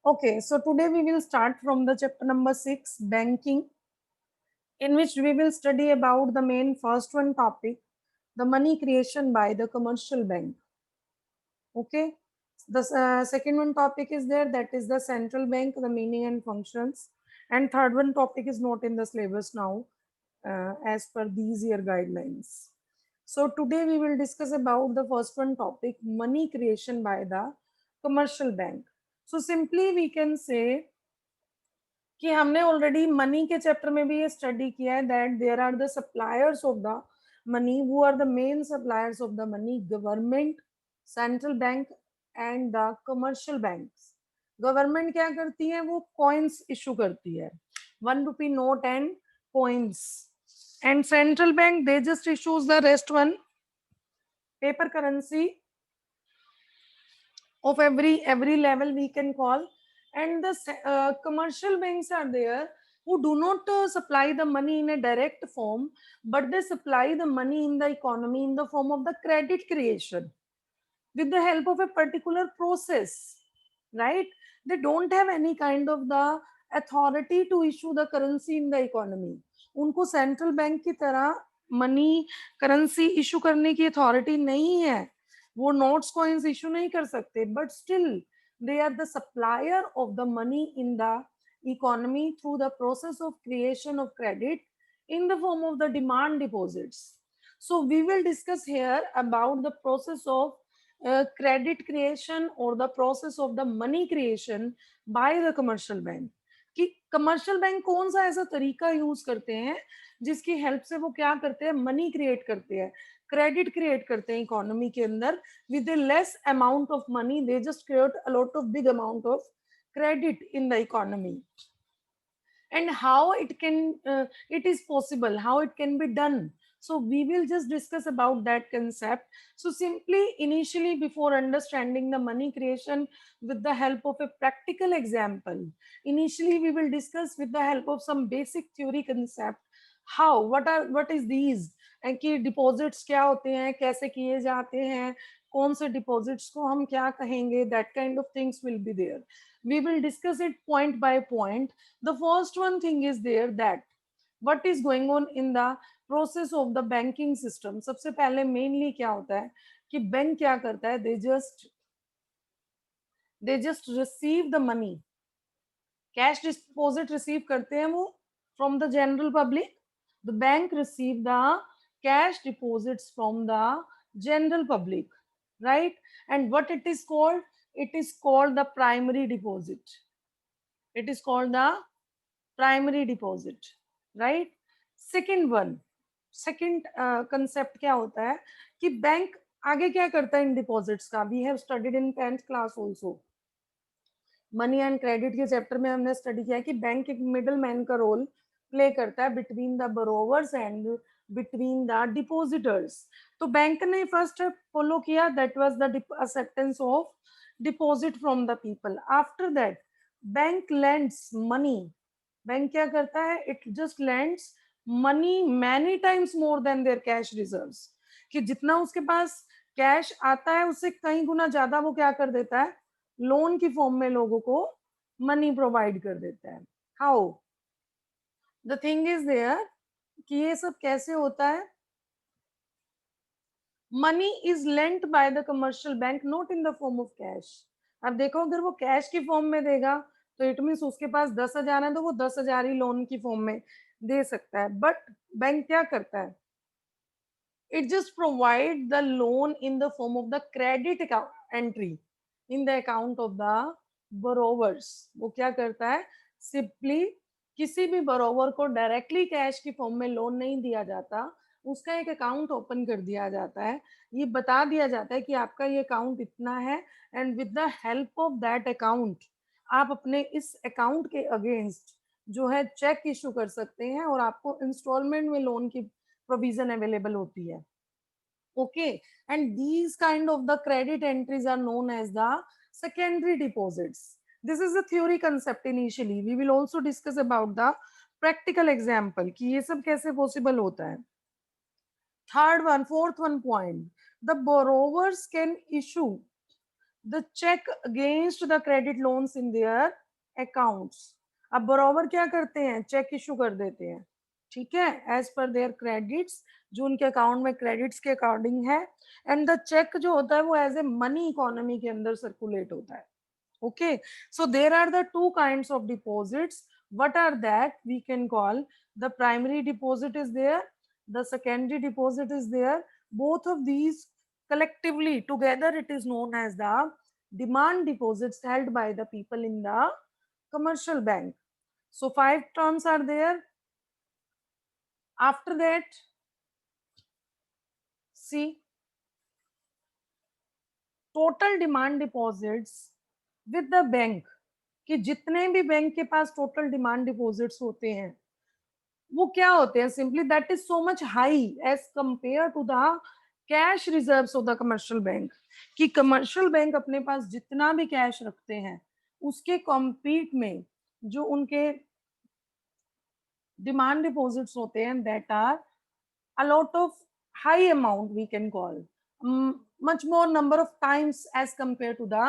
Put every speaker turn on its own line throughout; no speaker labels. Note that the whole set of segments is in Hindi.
Okay, so today we will start from the chapter number 6, banking, in which we will study about the main first one topic, the money creation by the commercial bank. Okay, the second one topic is there, that is the central bank, the meaning and functions. And third one topic is not in the syllabus now, as per these year guidelines. So today we will discuss about the first one topic, money creation by the commercial bank. So simply we can say कि हमने ऑलरेडी मनी के चैप्टर में भी ये स्टडी किया है that there are the suppliers of the money, who are the main suppliers of the money, government, central bank and the commercial banks. Government क्या करती है, वो कॉइन्स इशू करती है, 1 rupee note and coins, and central bank they just issues the rest one paper currency of every level we can call. And the commercial banks are there who do not supply the money in a direct form, but they supply the money in the economy in the form of the credit creation with the help of a particular process, right? They don't have any kind of the authority to issue the currency in the economy. उनको सेंट्रल बैंक की तरह मनी करेंसी इशू करने की अथॉरिटी नहीं है, वो नोट्स कॉइन्स इशू नहीं कर सकते, but still they are the supplier of the money in the economy through the process of creation of credit in the form of the demand deposits. So we will discuss here about the process of credit creation or the process of the money creation by the commercial bank. कि कमर्शियल बैंक कौन सा ऐसा तरीका यूज करते हैं जिसकी हेल्प से वो क्या करते हैं, मनी क्रिएट करते हैं, क्रेडिट क्रिएट करते हैं इकोनॉमी के अंदर with a less amount of money. They just create a lot of big amount of credit in the economy. And how it is possible, how it can be done, so we will just discuss about that concept. So simply initially, before understanding the money creation with the help of a practical example, initially we will discuss with the help of some basic theory concept, how what is these, कि डिपॉजिट्स क्या होते हैं, कैसे किए जाते हैं, कौन से डिपॉजिट्स को हम क्या कहेंगे, that kind of things will be there. We will discuss it point by point. The first one thing is there that what is going on in the process of the banking system. सबसे पहले mainly क्या होता है कि बैंक क्या करता है, they just receive the money, cash deposit receive करते हैं वो from the general public. The bank receive the cash deposits from the general public, right? And what it is called, it is called the primary deposit. It is called the primary deposit, right? Second concept क्या होता है कि बैंक आगे क्या करता है इन डिपॉजिट्स का. We have studied in 10th class also, money and credit के चैप्टर में हमने स्टडी किया कि बैंक एक मिडल मैन का रोल प्ले करता है between the borrowers and between the depositors. तो बैंक ने फर्स्ट फॉलो किया, that was the acceptance of deposit from the people. After that bank lends money. Bank क्या करता है, it just lends money many times more than their cash reserves, कि जितना उसके पास कैश आता है उससे कई गुना ज्यादा वो क्या कर देता है, लोन की फॉर्म में लोगों को मनी प्रोवाइड कर देता है. How the thing is there कि ये सब कैसे होता है. Money is lent by the commercial bank not in the form of cash. अब देखो, अगर वो कैश की फॉर्म में देगा तो इट मीन्स उसके पास 10,000 है तो वो 10,000 ही लोन की फॉर्म में दे सकता है. बट बैंक क्या करता है, it just provide the loan in the form of the credit account entry in the account of the borrowers. वो क्या करता है, सिंपली किसी भी borrower को डायरेक्टली कैश की फॉर्म में लोन नहीं दिया जाता, उसका एक अकाउंट ओपन कर दिया जाता है, ये बता दिया जाता है कि आपका ये अकाउंट इतना है, and with the help of that account आप अपने इस अकाउंट के अगेंस्ट जो है चेक इशू कर सकते हैं और आपको इंस्टॉलमेंट में लोन की प्रोविजन अवेलेबल होती है. Okay, and these kind of the credit entries are known as the secondary deposits. This is a theory concept initially. We will also discuss about the practical example कि ये सब कैसे possible होता है. Fourth one point, the borrowers can issue the check against the credit loans in their accounts. अब बरोबर क्या करते हैं, चेक इशू कर देते हैं, ठीक है, एज पर देयर क्रेडिट्स, जो उनके अकाउंट में क्रेडिट्स के अकॉर्डिंग है, एंड द चेक जो होता है वो एज ए मनी इकोनॉमी के अंदर सर्कुलेट होता है. Okay, so there are the two kinds of deposits. What are that? We can call the primary deposit is there, the secondary deposit is there. Both of these collectively together it is known as the demand deposits held by the people in the commercial bank. So 5 terms are there. After that, see, total demand deposits with the bank, कि जितने भी बैंक के पास टोटल डिमांड डिपॉजिट्स होते हैं वो क्या होते हैं, simply that is so much high as compare to the cash reserves of the commercial bank, कि कमर्शियल बैंक अपने पास जितना भी कैश रखते हैं उसके कॉम्पीट में जो उनके डिमांड डिपॉजिट्स होते हैं that are a lot of high amount, we can call much more number of times as compared to the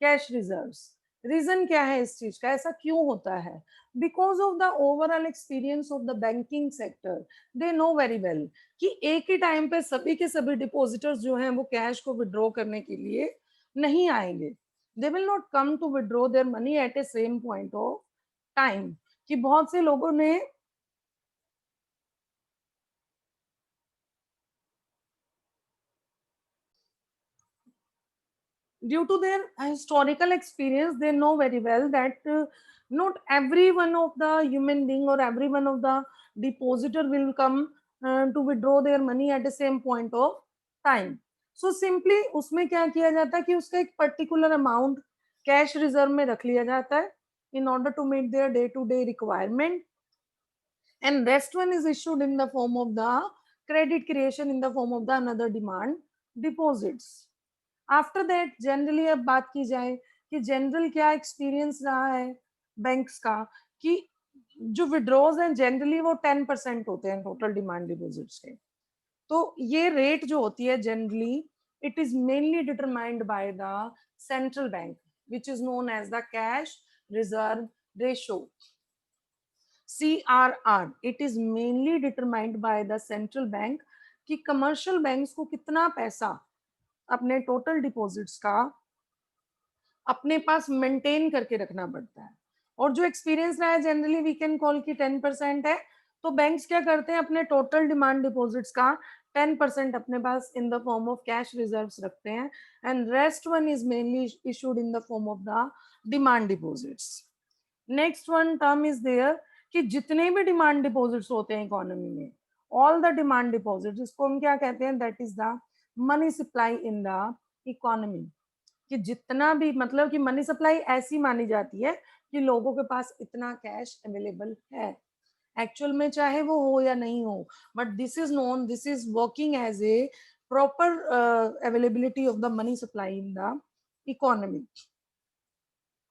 cash reserves. Reason क्या है इस चीज का, ऐसा क्यों होता है? Because of the overall experience of the banking sector, they know very well कि एक ही टाइम पे सभी के सभी डिपॉजिटर्स जो हैं वो कैश को विड्रॉ करने के लिए नहीं आएंगे. They will not come to withdraw their money at a same point of time. कि बहुत से लोगों ने due to their historical experience, they know very well that not every one of the human being or every one of the depositor will come to withdraw their money at the same point of time. So simply उसमें क्या किया जाता है कि उसका एक particular amount कैश रिजर्व में रख लिया जाता है in order to meet their day to day requirement, and rest one is issued in the form of the credit creation in the form of the another demand deposits. After that generally अब बात की जाए कि जनरल क्या एक्सपीरियंस रहा है बैंक्स का, कि जो विड्रॉज हैं जनरली वो 10% होते हैं टोटल डिमांड डिपॉजिट्स के. तो ये रेट जो होती है generally it is mainly determined by the central bank which is known as the cash reserve ratio, CRR. It is mainly determined by the central bank कि कमर्शियल बैंक्स को कितना पैसा अपने टोटल डिपॉजिट्स का अपने पास मेंटेन करके रखना पड़ता है. और जो एक्सपीरियंस रहा है जनरली वी कैन कॉल कि 10% है, तो बैंक्स क्या करते हैं अपने टोटल डिमांड डिपॉजिट्स का 10% अपने पास in the form of cash reserves रखते हैं, and rest one is mainly issued in the form of the demand deposits. Next one term is there कि जितने भी डिमांड डिपॉजिट्स होते हैं इकोनॉमी में, ऑल द डिमांड डिपॉजिट्स, इसको हम क्या कहते हैं, that is the money supply in the economy. कि जितना भी मतलब कि मनी सप्लाई ऐसी मानी जाती है कि लोगों के पास इतना कैश अवेलेबल है, एक्चुअल में चाहे वो हो या नहीं हो, but this is known, this is working as a proper availability of the money supply in the economy.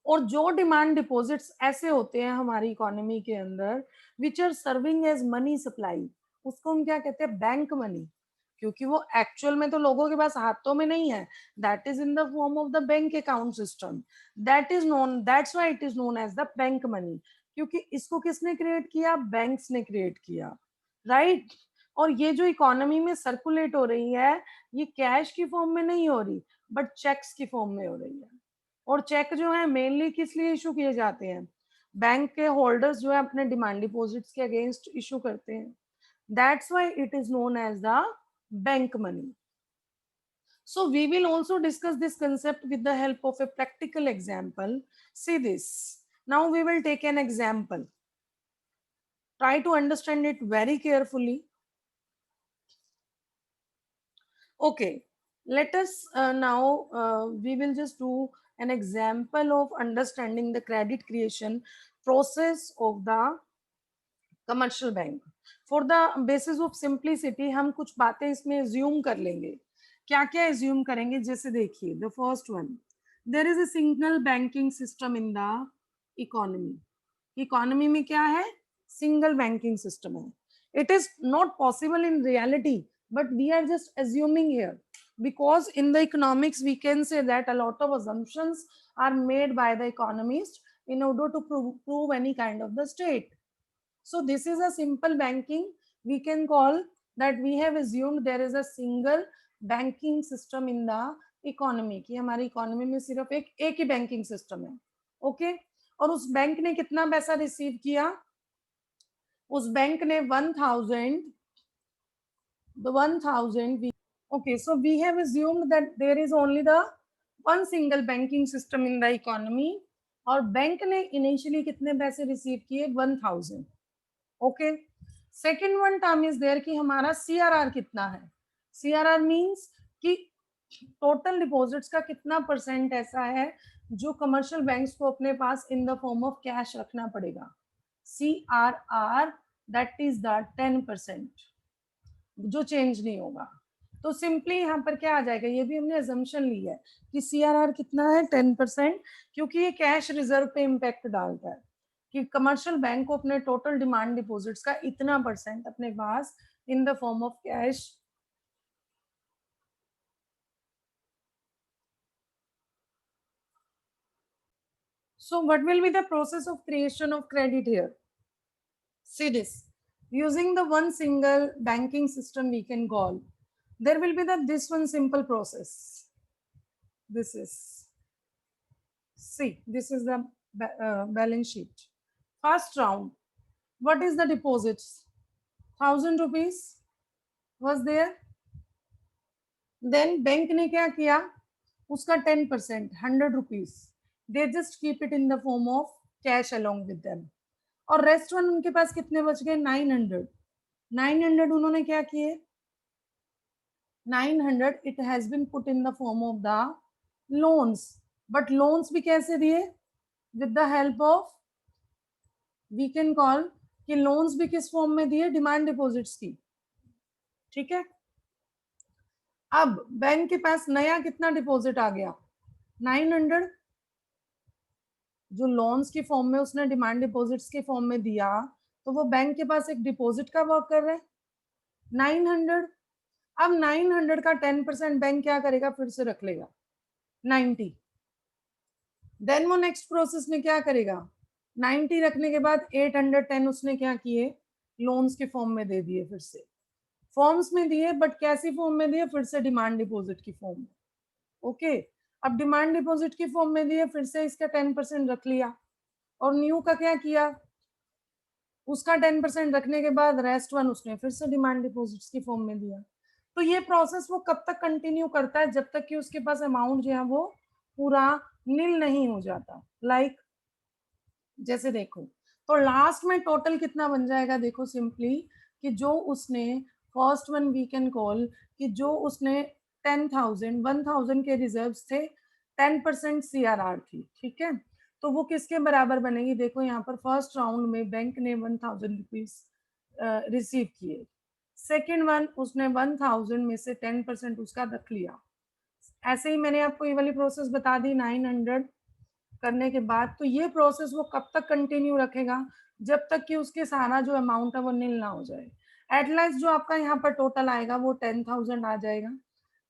और जो डिमांड डिपॉजिट्स ऐसे होते हैं हमारी इकोनॉमी के अंदर which are serving as money supply, उसको हम क्या कहते हैं, बैंक मनी. क्योंकि वो एक्चुअल में तो लोगों के पास हाथों में नहीं है, that is in the form of the bank account system, that is known, that's why it is known as the bank money. क्योंकि इसको किसने क्रिएट किया, बैंक्स ने क्रिएट किया, राइट. और ये जो इकोनॉमी में सर्कुलेट हो रही है ये कैश की फॉर्म में नहीं हो रही बट चेक्स की फॉर्म में हो रही है. और चेक जो है मेनली किस लिए इशू किए जाते हैं, बैंक के होल्डर्स जो है अपने डिमांड डिपॉजिट्स के अगेंस्ट इशू करते हैं, that's why it is known as the bank money. So we will also discuss this concept with the help of a practical example. See this. Now we will take an example. Try to understand it very carefully. Okay, let us now we will just do an example of understanding the credit creation process of the commercial bank. For the basis of simplicity हम कुछ बातें इसमें assume कर लेंगे. क्या क्या assume करेंगे, जैसे देखिए the first one, there is a single banking system in the economy. Economy में क्या है, सिंगल बैंकिंग सिस्टम है. It is not possible in reality but we are just assuming here because in the economics we can say that a lot of assumptions are made by the economist in order to prove any kind of the state. So this is a simple banking. We can call that we have assumed there is a single banking system in the economy, कि हमारी इकोनॉमी में सिर्फ एक ही बैंकिंग सिस्टम है. ओके और उस बैंक ने कितना पैसा रिसीव किया? उस बैंक ने 1000 okay, so we have assumed that there is only the one single banking system in the economy और बैंक ने इनिशियली कितने पैसे रिसीव किए? 1000. Okay second one term is there कि हमारा CRR कितना है. CRR मींस कि टोटल डिपॉजिट्स का कितना परसेंट ऐसा है जो कमर्शियल बैंक्स को अपने पास in the form of cash रखना पड़ेगा. CRR दैट इज द 10% जो चेंज नहीं होगा. तो सिंपली यहाँ पर क्या आ जाएगा? ये भी हमने अजम्पशन ली है कि CRR कितना है? 10%, क्योंकि ये कैश रिजर्व पे इम्पैक्ट डालता है कि कमर्शियल बैंक को अपने टोटल डिमांड डिपॉजिट्स का इतना परसेंट अपने पास in the form of cash. So what will be the process of creation of credit here? See this. Using the one single banking system we can call, there will be this one simple process. This is, see, this is the balance sheet. First round, what is the deposits? 1000 rupees was there. Then bank ने क्या किया? उसका 10%, 100 rupees. They just keep it in the form of cash along with them. और रेस्ट वन उनके पास कितने बच गए? 900 उन्होंने क्या किए? 900 it has been put in the form of the loans. But loans भी कैसे दिए? With the help of, we can call कि लोन्स भी किस फॉर्म में दिए? डिमांड डिपॉजिट्स की. ठीक है. अब बैंक के पास नया कितना डिपॉजिट आ गया? 900. जो लोन्स की फॉर्म में उसने डिमांड डिपॉजिट्स के फॉर्म में दिया, तो वो बैंक के पास एक डिपॉजिट का वर्क कर रहा है 900. अब 900 का 10% बैंक क्या करेगा? फिर से रख लेगा 90. देन वो नेक्स्ट प्रोसेस में क्या करेगा? 90 रखने के बाद 810 उसने क्या किए? लोन्स के फॉर्म में दे दिए. फिर से फॉर्म्स में दिए, बट कैसी फॉर्म में दिए? फिर से डिमांड डिपॉजिट की फॉर्म में. ओके अब डिमांड डिपॉजिट की फॉर्म में दिए, फिर से इसका 10% रख लिया. और न्यू का क्या किया? उसका 10% रखने के बाद रेस्ट वन उसने फिर से डिमांड डिपॉजिट्स की फॉर्म में दिया. तो ये प्रोसेस वो कब तक कंटिन्यू करता है? जब तक कि उसके पास अमाउंट जो है वो पूरा नील नहीं हो जाता. लाइक जैसे देखो, तो लास्ट में टोटल कितना बन जाएगा? देखो सिंपली कि जो उसने first one we can call कि जो उसने 10,000 के रिजर्व्स थे, 10% CRR थी. ठीक है. तो वो किसके बराबर बनेगी? देखो यहाँ पर फर्स्ट राउंड में बैंक ने 1000 रुपीज रिसीव किए. सेकेंड वन उसने 1000 में से 10% उसका रख लिया. ऐसे ही मैंने आपको ये वाली प्रोसेस बता दी 900 करने के बाद. तो ये प्रोसेस वो कब तक कंटिन्यू रखेगा? जब तक कि उसके सारा जो अमाउंट है वो नील ना हो जाए. एट लास्ट जो आपका यहाँ पर टोटल आएगा वो 10,000 आ जाएगा.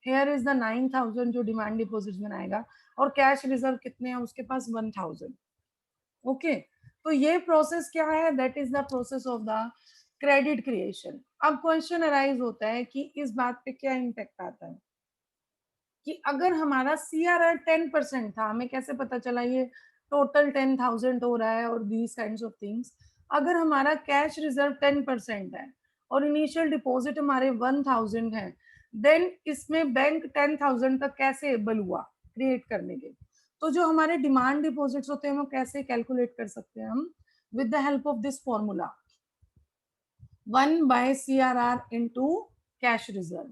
हेयर इज द 9,000 जो डिमांड डिपॉजिट बनाएगा. और कैश रिजर्व कितने हैं उसके पास? 1000. ओके तो ये प्रोसेस क्या है? That is the process of the credit creation. अब क्वेश्चन अराइज होता है कि इस बात पे क्या इम्पैक्ट आता है कि अगर हमारा CRR 10% था, हमें कैसे पता चला ये टोटल 10,000 हो रहा है और दीज काइंड्स ऑफ थिंग्स. अगर हमारा कैश रिजर्व 10% है और इनिशियल डिपॉजिट हमारे 1000 है, देन इसमें बैंक 10,000 तक कैसे एबल हुआ क्रिएट करने के? तो जो हमारे डिमांड डिपॉजिट्स होते हैं वो कैसे कैलकुलेट कर सकते हैं हम? With the help of this formula 1/CRR into cash reserve,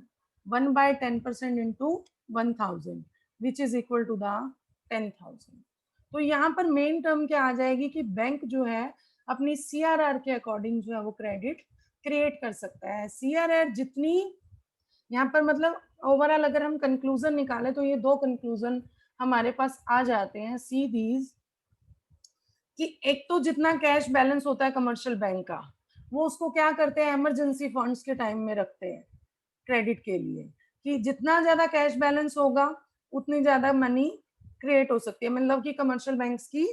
1/10% into 1000 which is equal to the 10,000. तो यहाँ पर मेन टर्म क्या आ जाएगी कि बैंक जो है अपनी CRR के अकॉर्डिंग जो है वो क्रेडिट क्रिएट कर सकता है. CRR जितनी यहाँ पर मतलब ओवरऑल अगर हम कंक्लूजन निकाले तो ये दो कंक्लूजन हमारे पास आ जाते हैं. सी दीज कि एक तो जितना कैश बैलेंस होता है कमर्शियल बैंक का, वो उसको क्या करते हैं? इमरजेंसी फंड्स के टाइम में रखते हैं क्रेडिट के लिए कि जितना ज्यादा कैश बैलेंस होगा उतनी ज्यादा मनी क्रिएट हो सकती है, मतलब कि कमर्शियल बैंक्स की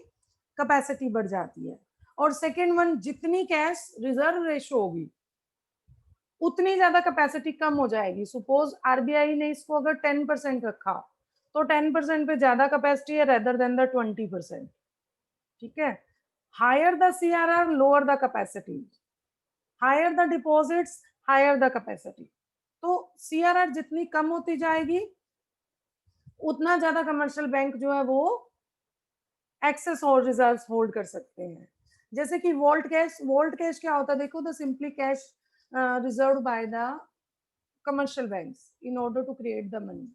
कैपेसिटी बढ़ जाती है। और सेकेंड वन, जितनी कैश रिजर्व रेशो होगी उतनी ज्यादा कैपेसिटी कम हो जाएगी। सपोज आरबीआई ने इसको अगर 10% रखा तो 10% पे ज्यादा कैपेसिटी है रेदर देन द 20%। ठीक है, higher the CRR lower the capacity, higher the deposits higher the capacity. तो सीआरआर जितनी कम होती जाएगी उतना ज्यादा कमर्शियल बैंक जो है वो एक्सेस और रिजर्व होल्ड कर सकते हैं। जैसे कि वोल्ट कैश क्या होता है, देखो, the simply cash reserve by the commercial banks in order to create the money,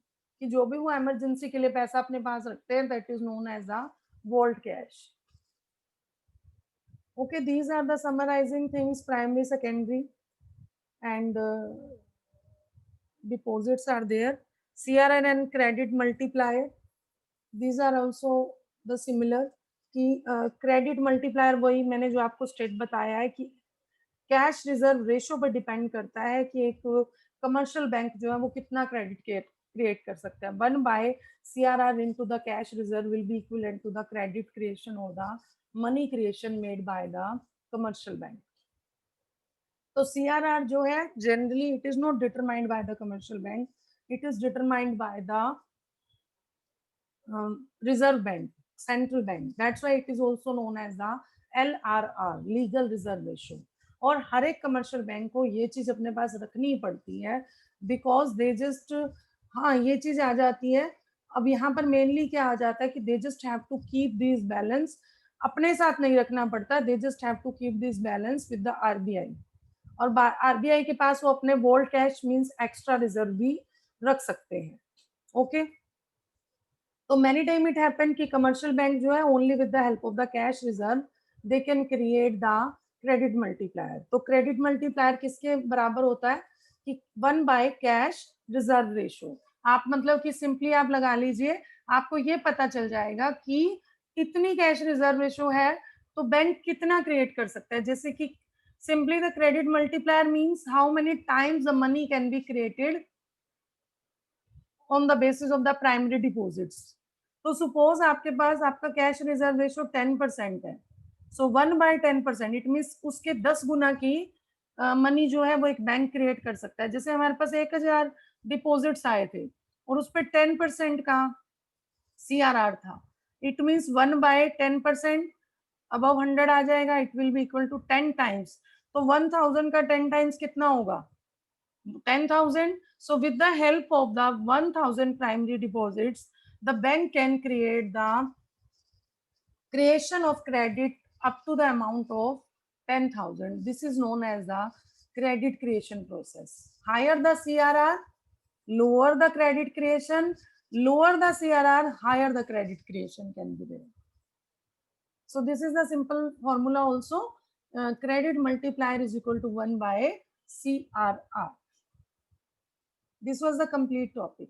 कि जो भी वो इमरजेंसी के लिए पैसा अपने पास रखते हैं, that is known as the vault cash. Okay, these are the summarizing things, primary, secondary, and deposits are there. CRN and credit multiplier, these are also the similar, कि क्रेडिट मल्टीप्लायर वही मैंने जो आपको स्टेट बताया है कि कैश रिजर्व रेशो पर डिपेंड करता है कि एक कमर्शियल बैंक जो है वो कितना क्रेडिट क्रिएट कर सकता है। 1 by CRR into the cash reserve will be equivalent to the credit creation or the money creation made by the commercial bank. तो CRR जो है generally it is not determined by the commercial bank, it is determined by the reserve bank, central bank, that's why it is also known as the LRR, legal reserve ratio. और हर एक कमर्शियल बैंक को ये चीज अपने पास रखनी पड़ती है बिकॉज दे जस्ट, हाँ ये चीज आ जाती है। अब यहाँ पर मेनली क्या आ जाता है कि they just have to keep this balance, अपने साथ नहीं रखना पड़ता, they just have to keep this balance with the RBI. और आरबीआई के पास वो अपने vault cash means extra reserve भी रख सकते हैं। ओके, तो मैनी टाइम इट हैपन कि कमर्शियल बैंक जो है only with the help of the cash reserve they can create the credit multiplier. तो क्रेडिट मल्टीप्लायर किसके बराबर होता है कि 1 by कैश रिजर्व रेशो। आप मतलब कि सिंपली आप लगा लीजिए, आपको ये पता चल जाएगा कि इतनी कैश रिजर्व रेशो है तो बैंक कितना क्रिएट कर सकता है। जैसे कि simply the credit multiplier means how many times the money can be created on the basis of the primary deposits. तो suppose आपके पास आपका कैश रिजर्व रेशो 10% है, सो 1/10%, इट मीन्स उसके 10 गुना की मनी जो है वो एक बैंक क्रिएट कर सकता है। जैसे हमारे पास 1000 डिपॉजिट्स आए थे और उस पर 10% का CRR था, इट मीन्स 1/10% अबव 100 आ जाएगा, it will be equal to 10 times. तो 1000 का 10 टाइम्स कितना होगा, 10,000। So with the help of the 1000 primary deposits, the bank can create the creation of credit up to the amount of 10,000. This is known as the credit creation process. Higher the CRR, lower the credit creation, lower the CRR, higher the credit creation can be there. So this is the simple formula also. Credit multiplier is equal to 1 by CRR. This was the complete topic.